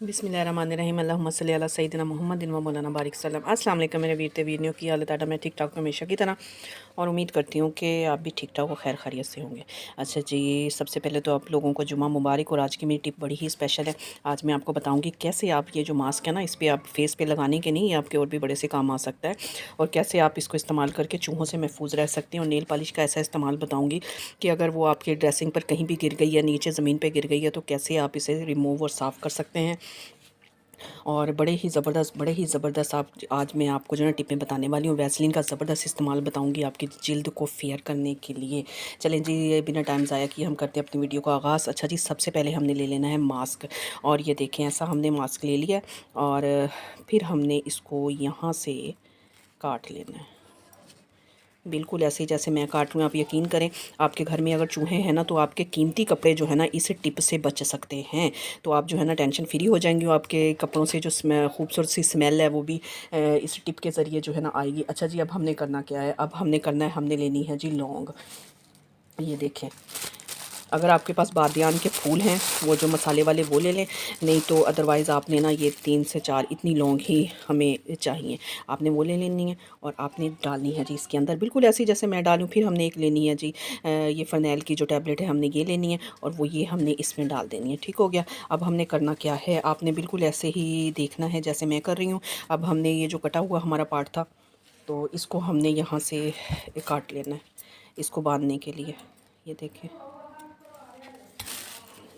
बिस्मिल्लाहिर्रहमानिर्रहीम अल्लाहुम्मा सल्ली अला सय्यिदिना मुहम्मदिन व मौलाना बारिक सल्लम। अस्सलाम वालेकुम मेरे वीर ते वीरनियों की हालत आटा मैं ठीक ठाक हमेशा की तरह और उम्मीद करती हूँ कि आप भी ठीक ठाक और खैर खैरियत से होंगे। अच्छा जी, सबसे पहले तो आप लोगों को जुमा मुबारक। और आज की मेरी टिप बड़ी ही स्पेशल है। आज मैं आपको बताऊँगी कैसे आप ये जो मास्क है ना, इस पर आप फेस पे लगाने के नहीं, आपके और भी बड़े से काम आ सकता है। और कैसे आप इसको इस्तेमाल करके चूहों से महफूज रह सकते हैं। और नेल पॉलिश का ऐसा इस्तेमाल बताऊँगी कि अगर वो आपके ड्रेसिंग पर कहीं भी गिर गई है, नीचे ज़मीन पर गिर गई है, तो कैसे आप इसे रिमूव और साफ़ कर सकते हैं। और बड़े ही ज़बरदस्त आप आज मैं आपको जो है टिपें बताने वाली हूँ। वैसलीन का ज़बरदस्त इस्तेमाल बताऊँगी आपकी जिल्द को फेयर करने के लिए। चलें जी, ये बिना टाइम ज़ाया किए हम करते हैं अपनी वीडियो का आगाज़। अच्छा जी, सबसे पहले हमने ले लेना है मास्क। और ये देखें, ऐसा हमने मास्क ले लिया और फिर हमने इसको यहाँ से काट लेना है, बिल्कुल ऐसे ही जैसे मैं काट रही हूँ। आप यकीन करें, आपके घर में अगर चूहे हैं ना, तो आपके कीमती कपड़े जो है ना, इस टिप से बच सकते हैं। तो आप जो है ना टेंशन फ्री हो जाएंगे। और आपके कपड़ों से जो खूबसूरत सी स्मेल है, वो भी इस टिप के ज़रिए जो है ना आएगी। अच्छा जी, अब हमने करना क्या है, अब हमने करना है, हमने लेनी है जी लौंग। ये देखें, अगर आपके पास बादियान के फूल हैं, वो जो मसाले वाले, वो ले लें। नहीं तो अदरवाइज़ आपने ना ये 3 से 4 इतनी लौंग ही हमें चाहिए, आपने वो ले लेनी है। और आपने डालनी है जी इसके अंदर, बिल्कुल ऐसे ही जैसे मैं डालूँ। फिर हमने एक लेनी है जी ये फ़रनैल की जो टैबलेट है, हमने ये लेनी है और वो ये हमने इसमें डाल देनी है। ठीक हो गया। अब हमने करना क्या है, आपने बिल्कुल ऐसे ही देखना है जैसे मैं कर रही हूँ। अब हमने ये जो कटा हुआ हमारा पार्ट था, तो इसको हमने यहाँ से काट लेना है, इसको बांधने के लिए। ये देखें,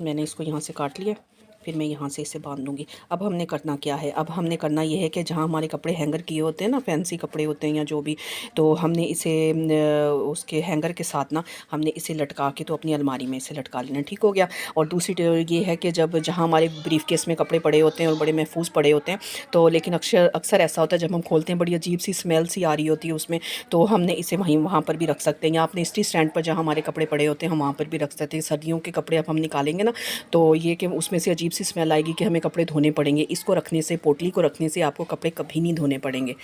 मैंने इसको यहाँ से काट लिया, फिर मैं यहाँ से इसे बांध दूँगी। अब हमने करना क्या है, अब हमने करना ये है कि जहाँ हमारे कपड़े हैंगर किए होते हैं ना, फैंसी कपड़े होते हैं या जो भी, तो हमने इसे उसके हैंगर के साथ ना हमने इसे लटका के तो अपनी अलमारी में इसे लटका लेना। ठीक हो गया। और दूसरी ये है कि जब जहाँ हमारे ब्रीफ केस में कपड़े पड़े होते हैं और बड़े महफूज पड़े होते हैं, तो लेकिन अक्सर ऐसा होता है जब हम खोलते हैं, बड़ी अजीब सी स्मेल सी आ रही होती है उसमें, तो हमने इसे वहाँ पर भी रख सकते हैं। या अपने स्टी स्टैंड पर जहाँ हमारे कपड़े पड़े होते हैं, हम वहाँ पर भी रख सकते हैं। सर्दियों के कपड़े अब हम निकालेंगे ना, तो ये कि उसमें से अजीब सी स्मेल आएगी कि हमें कपड़े धोने पड़ेंगे। इसको रखने से, पोटली को रखने से आपको कपड़े कभी नहीं धोने पड़ेंगे।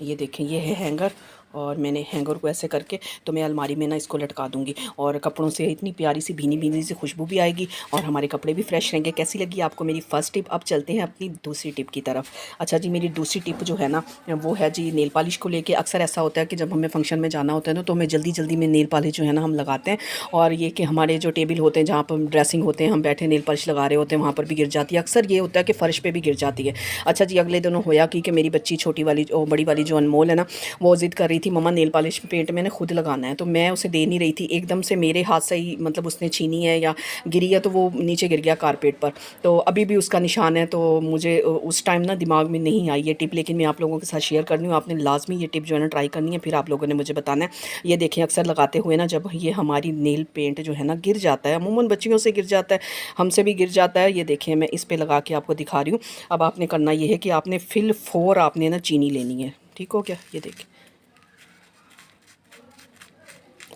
ये देखें, ये है हैंगर। और मैंने हैंगर को ऐसे करके तो मैं अलमारी में ना इसको लटका दूंगी। और कपड़ों से इतनी प्यारी सी भीनी भीनी सी खुशबू भी आएगी और हमारे कपड़े भी फ्रेश रहेंगे। कैसी लगी आपको मेरी फर्स्ट टिप। अब चलते हैं अपनी दूसरी टिप की तरफ। अच्छा जी, मेरी दूसरी टिप जो है ना, वो है जी नेल पॉलिश को लेके। अक्सर ऐसा होता है कि जब हमें फंक्शन में जाना होता है ना, तो हमें जल्दी जल्दी में नेल पॉलिश जो है ना हम लगाते हैं। और ये कि हमारे जो टेबल होते हैं, जहाँ पर ड्रेसिंग होते हैं, हम बैठे नेल पॉलिश लगा रहे होते हैं, वहाँ पर भी गिर जाती है। अक्सर ये होता है कि फ़र्श पर भी गिर जाती है। अच्छा जी, अगले दिनों होया कि मेरी बच्ची छोटी वाली बड़ी वाली जो अनमोल है ना, वो ज़िद कर रही थी, मम्मा नेल पॉलिश पेंट मैंने खुद लगाना है। तो मैं उसे दे नहीं रही थी, एकदम से मेरे हाथ से ही मतलब उसने छीनी है या गिरी है, तो वो नीचे गिर गया कारपेट पर। तो अभी भी उसका निशान है। तो मुझे उस टाइम ना दिमाग में नहीं आई ये टिप, लेकिन मैं आप लोगों के साथ शेयर कर रही हूँ। आपने लाजमी ये टिप जो है ना ट्राई करनी है, फिर आप लोगों ने मुझे बताना है। ये देखें, अक्सर लगाते हुए ना जब ये हमारी नेल पेंट जो है ना गिर जाता है, अमूमन बच्चियों से गिर जाता है, हमसे भी गिर जाता है। ये देखें, मैं इस पर लगा के आपको दिखा रही हूँ। अब आपने करना ये है कि आपने फिल 4 आपने ना चीनी लेनी है। ठीक हो गया। ये देखें,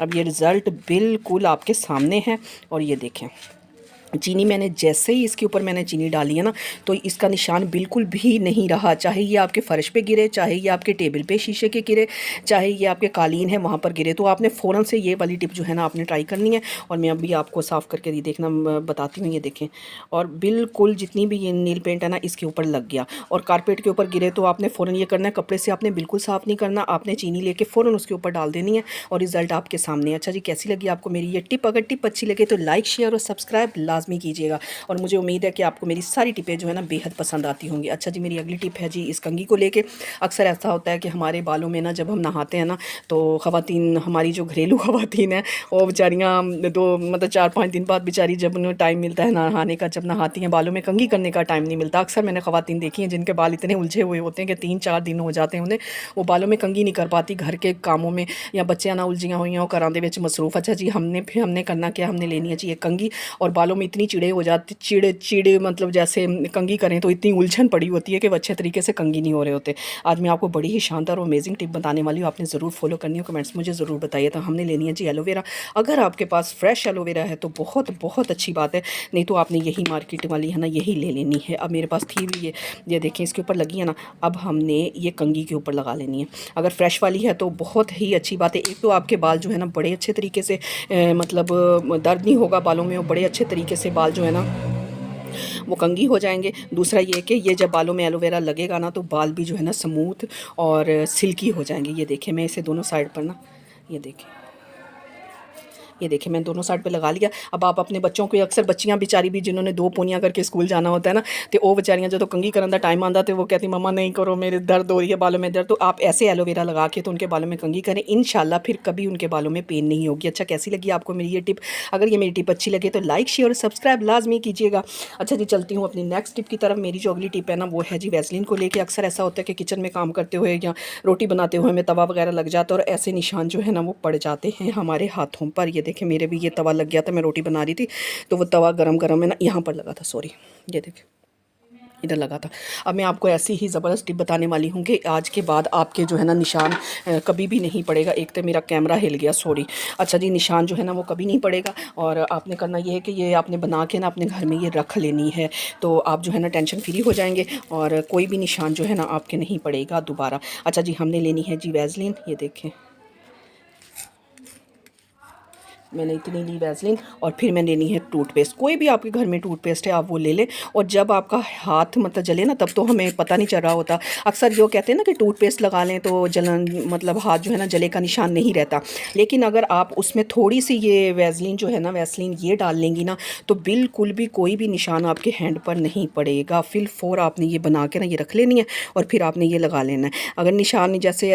अब ये रिज़ल्ट बिल्कुल आपके सामने है। और ये देखें, चीनी मैंने जैसे ही इसके ऊपर मैंने चीनी डाली है ना, तो इसका निशान बिल्कुल भी नहीं रहा। चाहे ये आपके फ़र्श पे गिरे, चाहे ये आपके टेबल पे शीशे के गिरे, चाहे ये आपके कालीन है वहाँ पर गिरे, तो आपने फ़ौरन से ये वाली टिप जो है ना आपने ट्राई करनी है। और मैं अभी आपको साफ़ करके देखना बताती हूँ। ये देखें, और बिल्कुल जितनी भी ये नील पेंट है ना इसके ऊपर लग गया। और कारपेट के ऊपर गिरे तो आपने फ़ौरन ये करना है, कपड़े से आपने बिल्कुल साफ़ नहीं करना, आपने चीनी लेके फ़ौरन उसके ऊपर डाल देनी है और रिज़ल्ट आपके सामने है। अच्छा जी, कैसी लगी आपको मेरी ये टिप। अगर टिप अच्छी लगे तो लाइक, शेयर और सब्सक्राइब लाजमी कीजिएगा। और मुझे उम्मीद है कि आपको मेरी सारी टिपें जो है ना बेहद पसंद आती होंगी। अच्छा जी, मेरी अगली टिप है जी इस कंघी को लेके। अक्सर ऐसा होता है कि हमारे बालों में ना जब हम नहाते हैं ना, तो ख़वातीन, हमारी जो घरेलू ख़वातीन हैं, वो बेचारियाँ मतलब 4-5 दिन बाद बेचारी जब उन्हें टाइम मिलता है नहाने का, जब नहाती हैं, बालों में कंघी करने का टाइम नहीं मिलता। अक्सर मैंने ख़वातीन देखी हैं जिनके बाल इतने उलझे हुए होते हैं कि 3-4 दिन हो जाते हैं उन्हें, वो बालों में कंघी नहीं कर पाती घर के कामों में, या बच्चियाँ ना उलझियाँ हुई हैं घरां दे विच मसरूफ़। अच्छा जी, हमने करना क्या, हमने लेनी है जी एक कंघी। और बालों में इतनी चिड़े हो जाती, चिड़े मतलब जैसे कंघी करें तो इतनी उलझन पड़ी होती है कि वो अच्छे तरीके से कंघी नहीं हो रहे होते। आज मैं आपको बड़ी ही शानदार और अमेजिंग टिप बताने वाली हूँ, आपने ज़रूर फॉलो करनी हो। कमेंट्स मुझे ज़रूर बताइए। तो हमने लेनी है जी एलोवेरा। अगर आपके पास फ्रेश एलोवेरा है तो बहुत बहुत अच्छी बात है, नहीं तो आपने यही मार्केट वाली है ना यही ले लेनी है। अब मेरे पास थी भी ये देखें, इसके ऊपर लगी है ना। अब हमने ये कंघी के ऊपर लगा लेनी है। अगर फ्रेश वाली है तो बहुत ही अच्छी बात है। एक तो आपके बाल जो है ना बड़े अच्छे तरीके से मतलब दर्द नहीं होगा बालों में, और बड़े अच्छे तरीके से बाल जो है ना वो कंघी हो जाएंगे। दूसरा ये कि ये जब बालों में एलोवेरा लगेगा ना तो बाल भी जो है ना स्मूथ और सिल्की हो जाएंगे। ये देखिए मैं इसे दोनों साइड पर ना, ये देखिए मैंने दोनों साइड पे लगा लिया। अब आप अपने बच्चों को, अक्सर बच्चियां बेचारी भी जिन्होंने 2 पोनियां करके स्कूल जाना होता है ना, तो वो बेचारियां जो तो कंघी करने का टाइम आता तो वो कहती मम्मा नहीं करो, मेरे दर्द हो रही है, बालों में दर्द। तो आप ऐसे एलोवेरा लगा के तो उनके बालों में कंघी करें, इंशाल्लाह फिर कभी उनके बालों में पेन नहीं होगी। अच्छा, कैसी लगी आपको मेरी ये टिप? अगर ये मेरी टिप अच्छी लगे तो लाइक शेयर और सब्सक्राइब लाजमी कीजिएगा। अच्छा जी, चलती हूँ अपनी नेक्स्ट टिप की तरफ। मेरी जो अगली टिप है ना वो है जी वैसलीन को लेके। अक्सर ऐसा होता है कि किचन में काम करते हुए या रोटी बनाते हुए हमें तवा वगैरह लग जाता है और ऐसे निशान जो है ना वो पड़ जाते हैं हमारे हाथों पर। ये देखें मेरे भी ये तवा लग गया था, मैं रोटी बना रही थी तो वो तवा गरम गरम है ना यहाँ पर लगा था, सॉरी ये देखिए इधर लगा था। अब मैं आपको ऐसी ही ज़बरदस्त टिप बताने वाली हूँ कि आज के बाद आपके जो है ना निशान कभी भी नहीं पड़ेगा। एक तो मेरा कैमरा हिल गया, सॉरी। अच्छा जी, निशान जो है ना वो कभी नहीं पड़ेगा और आपने करना ये है कि ये आपने बना के ना अपने घर में ये रख लेनी है, तो आप जो है ना टेंशन फ्री हो जाएंगे और कोई भी निशान जो है ना आपके नहीं पड़ेगा दोबारा। अच्छा जी, हमने लेनी है जी वैसलीन। ये देखें मैंने इतनी ली वैसलीन और फिर मैंने लेनी है टूथपेस्ट। कोई भी आपके घर में टूथपेस्ट है आप वो ले लें। और जब आपका हाथ मतलब जले ना तब तो हमें पता नहीं चल रहा होता। अक्सर जो कहते हैं ना कि टूथपेस्ट लगा लें तो जलन मतलब हाथ जो है ना जले का निशान नहीं रहता, लेकिन अगर आप उसमें थोड़ी सी ये वैसलीन जो है ना वैसलीन ये डाल लेंगी ना तो बिल्कुल भी कोई भी निशान आपके हैंड पर नहीं पड़ेगा। फिल फोर आपने ये बना के ना ये रख लेनी है और फिर आपने ये लगा लेना है। अगर निशान जैसे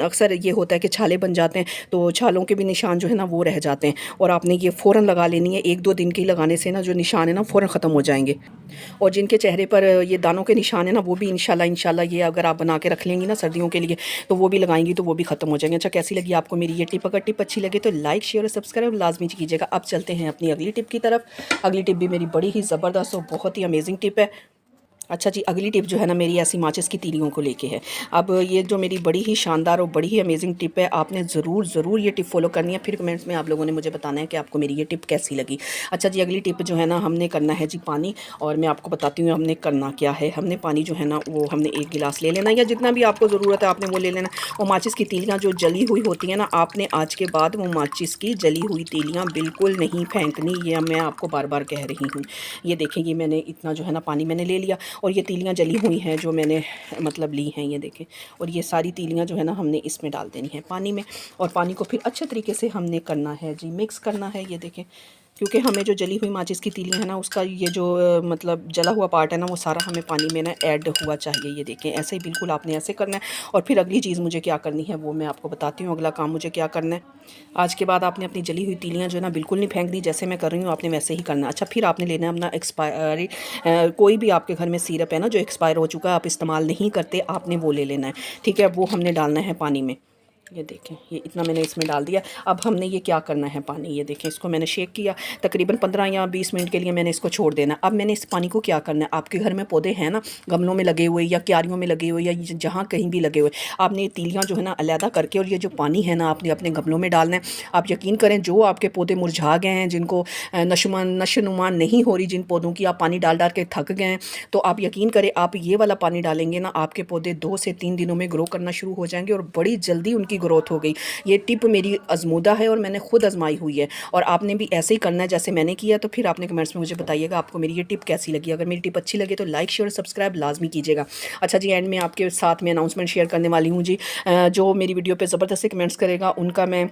अक्सर ये होता है कि छाले बन जाते हैं तो छालों के भी निशान जो है ना वो रह जाते हैं और आपने ये फ़ौरन लगा लेनी है। 1-2 दिन की लगाने से ना जो निशान है ना फ़ौरन ख़त्म हो जाएंगे। और जिनके चेहरे पर ये दानों के निशान है ना वो भी इंशाल्लाह ये अगर आप बना के रख लेंगी ना सर्दियों के लिए तो वो भी लगाएंगी तो वो भी ख़त्म हो जाएंगे। अच्छा, कैसी लगी आपको मेरी ये टिप? अगर टिप अच्छी लगे तो लाइक शेयर और सब्सक्राइब लाजमी कीजिएगा। अब चलते हैं अपनी अगली टिप की तरफ। अगली टिप भी मेरी बड़ी ही ज़बरदस्त और बहुत ही अमेजिंग टिप है। अच्छा जी, अगली टिप जो है ना मेरी ऐसी माचिस की तीलियों को लेके है। अब ये जो मेरी बड़ी ही शानदार और बड़ी ही अमेजिंग टिप है, आपने ज़रूर ये टिप फॉलो करनी है। फिर कमेंट्स में आप लोगों ने मुझे बताना है कि आपको मेरी ये टिप कैसी लगी। अच्छा जी, अगली टिप जो है ना हमने करना है जी पानी। और मैं आपको बताती हूँ हमने करना क्या है। हमने पानी जो है ना वो हमने 1 गिलास ले लेना या जितना भी आपको ज़रूरत है आपने वो ले लेना। और माचिस की तीलियाँ जो जली हुई होती हैं ना, आपने आज के बाद वो माचिस की जली हुई तीलियाँ बिल्कुल नहीं फेंकनी। ये मैं आपको बार बार कह रही हूँ। ये देखें, ये मैंने इतना जो है ना पानी मैंने ले लिया और ये तीलियाँ जली हुई हैं जो मैंने मतलब ली हैं, ये देखें। और ये सारी तीलियाँ जो है ना हमने इसमें डाल देनी है पानी में। और पानी को फिर अच्छे तरीके से हमने करना है जी मिक्स करना है। ये देखें, क्योंकि हमें जो जली हुई माचिस की तीलियाँ है ना उसका ये जो मतलब जला हुआ पार्ट है ना वो सारा हमें पानी में ना ऐड हुआ चाहिए। ये देखें ऐसे ही बिल्कुल आपने ऐसे करना है। और फिर अगली चीज़ मुझे क्या करनी है वो मैं आपको बताती हूँ। अगला काम मुझे क्या करना है, आज के बाद आपने अपनी जली हुई तीलियाँ जो है ना बिल्कुल नहीं फेंकनी, जैसे मैं कर रही हूँ आपने वैसे ही करना। अच्छा, फिर आपने लेना है अपना एक्सपायरी कोई भी आपके घर में सिरप है ना जो एक्सपायर हो चुका है आप इस्तेमाल नहीं करते, आपने वो ले लेना है। ठीक है, वो हमने डालना है पानी में। ये देखें, ये इतना मैंने इसमें डाल दिया। अब हमने ये क्या करना है पानी, ये देखें इसको मैंने शेक किया तकरीबन 15 या 20 मिनट के लिए मैंने इसको छोड़ देना। अब मैंने इस पानी को क्या करना है, आपके घर में पौधे हैं ना गमलों में लगे हुए या क्यारियों में लगे हुए या जहाँ कहीं भी लगे हुए, आपने ये तीलियाँ जो है ना अलहदा करके और ये जो पानी है ना आपने अपने गमलों में डालना है। आप यकीन करें जो आपके पौधे मुरझा गए हैं, जिनको नशोनुमा नहीं हो रही, जिन पौधों की आप पानी डाल डाल के थक गए हैं, तो आप यकीन करें आप ये वाला पानी डालेंगे ना आपके पौधे 2 से 3 दिनों में ग्रो करना शुरू हो जाएंगे और बड़ी जल्दी उनकी ग्रोथ हो गई। ये टिप मेरी आजमूदा है और मैंने खुद आजमाई हुई है और आपने भी ऐसे ही करना है जैसे मैंने किया। तो फिर आपने कमेंट्स में मुझे बताइएगा आपको मेरी ये टिप कैसी लगी। अगर मेरी टिप अच्छी लगे तो लाइक शेयर सब्सक्राइब लाजमी कीजिएगा। अच्छा जी, एंड में आपके साथ में अनाउंसमेंट शेयर करने वाली हूँ जी। जो मेरी वीडियो पे ज़बरदस्त कमेंट्स करेगा उनका मैं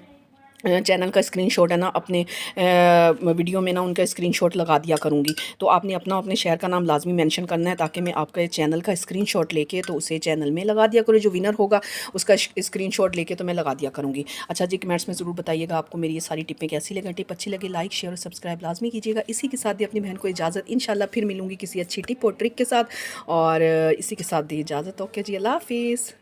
चैनल का स्क्रीनशॉट है ना अपने वीडियो में ना उनका स्क्रीनशॉट लगा दिया करूँगी। तो आपने अपने शहर का नाम लाजमी मेंशन करना है ताकि मैं आपके चैनल का स्क्रीनशॉट लेके तो उसे चैनल में लगा दिया करूँ। जो विनर होगा उसका स्क्रीनशॉट लेके तो मैं लगा दिया करूँगी। अच्छा जी, कमेंट्स में ज़रूर बताइएगा आपको मेरी ये सारी टिपें कैसी लगी। टिप अच्छी लगे लाइक शेयर और सब्सक्राइब लाजमी कीजिएगा। इसी के साथ दी अपनी बहन को इजाज़त। इंशाल्लाह फिर मिलूँगी किसी अच्छी टिप और ट्रिक के साथ और इसी के साथ दी इजाज़त। ओके जी, अल्लाह हाफिज़।